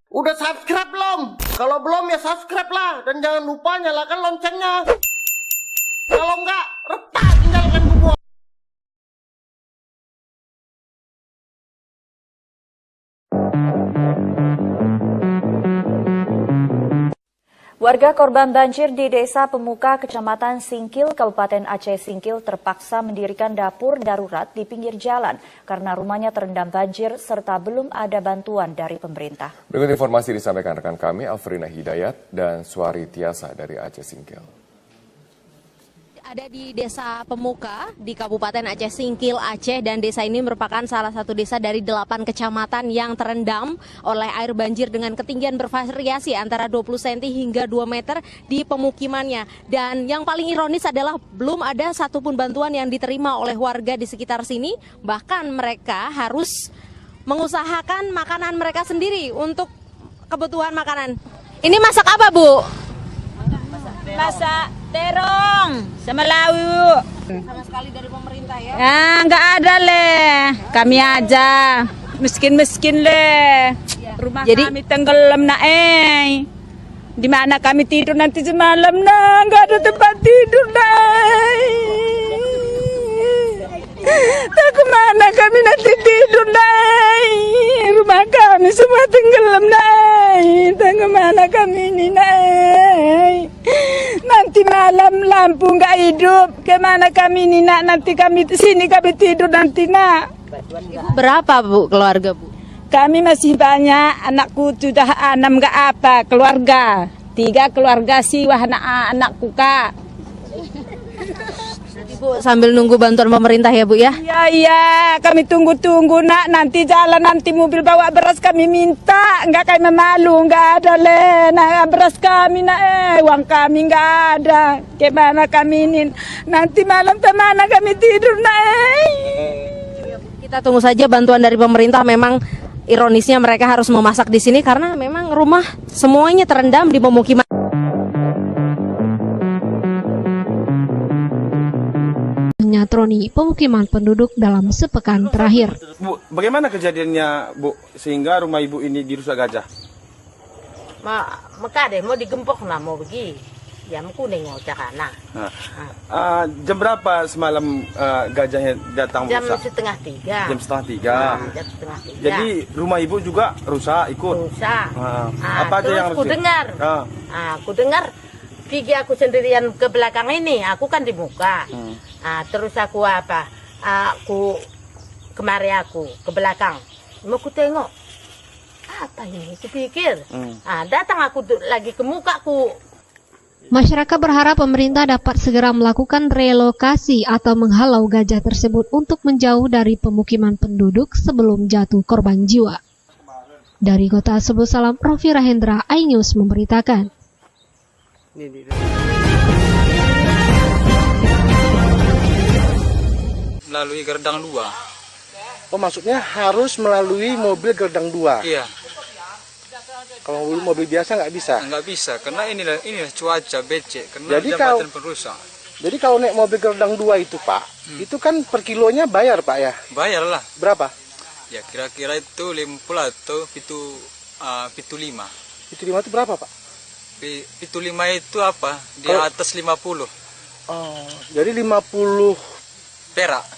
Udah subscribe belum? Kalau belum ya subscribe lah. Dan jangan lupa nyalakan loncengnya. Kalau enggak, retak tinggalkan gua. Warga korban banjir di Desa Pemuka, Kecamatan Singkil, Kabupaten Aceh Singkil terpaksa mendirikan dapur darurat di pinggir jalan karena rumahnya terendam banjir serta belum ada bantuan dari pemerintah. Berikut informasi disampaikan rekan kami Alfrina Hidayat dan Suari Tiasa dari Aceh Singkil. Ada di Desa Pemuka di Kabupaten Aceh Singkil, Aceh, dan desa ini merupakan salah satu desa dari 8 kecamatan yang terendam oleh air banjir dengan ketinggian bervariasi antara 20 cm hingga 2 meter di pemukimannya. Dan yang paling ironis adalah belum ada satupun bantuan yang diterima oleh warga di sekitar sini, bahkan mereka harus mengusahakan makanan mereka sendiri untuk kebutuhan makanan. Ini masak apa, Bu? Masak terong sama lauk. Sama sekali dari pemerintah ya? Nggak ada leh. Kami aja miskin-miskin leh. Rumah Jadi, kami tenggelam Di mana kami tidur nanti semalam nggak ada tempat tidur Tak kemana kami nanti tidur Rumah kami semua tenggelam Tak kemana kami ini Nanti malam lampu nggak hidup, kemana kami ini nanti kami di sini kami tidur nanti Ibu berapa Bu keluarga Bu? Kami masih banyak, anakku sudah 6 nggak apa keluarga, 3 keluarga sih wah anakku Kak. Bu sambil nunggu bantuan pemerintah ya Bu ya? Iya, kami tunggu-tunggu nanti jalan nanti mobil bawa beras kami minta, enggak kami malu, enggak ada beras kami uang kami enggak ada, gimana kami ini, nanti malam kemana kami tidur Kita tunggu saja bantuan dari pemerintah. Memang ironisnya mereka harus memasak di sini karena memang rumah semuanya terendam di pemukiman. Menyatroni pemukiman penduduk dalam sepekan terakhir. Bu, bagaimana kejadiannya, Bu, sehingga rumah ibu ini dirusak gajah? Deh mau digempok mau pergi. Ya mau nengok cakana. Jam berapa semalam gajahnya datang Jam rusak? setengah 3. Jam setengah 3. Jam setengah 3. Jadi rumah ibu juga rusak ikut. Rusak. Apa aja yang aku rusak? dengar. Aku dengar pergi aku sendirian ke belakang ini, aku kan di muka. Terus aku aku kemari aku ke belakang. Mau aku tengok. Apa ini? Kupikir. Datang aku lagi ke mukaku. Masyarakat berharap pemerintah dapat segera melakukan relokasi atau menghalau gajah tersebut untuk menjauh dari pemukiman penduduk sebelum jatuh korban jiwa. Dari Kota Sebul Salam, Rofi Rahendra, iNews memberitakan. Melalui Gerdang 2. Oh, maksudnya harus melalui mobil Gerdang 2? Iya. Kalau mobil biasa nggak bisa? Nggak bisa, karena inilah cuaca becek, karena jembatan perusak. Jadi kalau naik mobil Gerdang 2 itu Pak, itu kan per kilonya bayar Pak ya? Bayar lah. Berapa? Ya kira-kira itu 50 atau pitu 5. Pitu 5 itu berapa Pak? Pitu 5 itu apa? Di atas 50. Jadi 50 perak.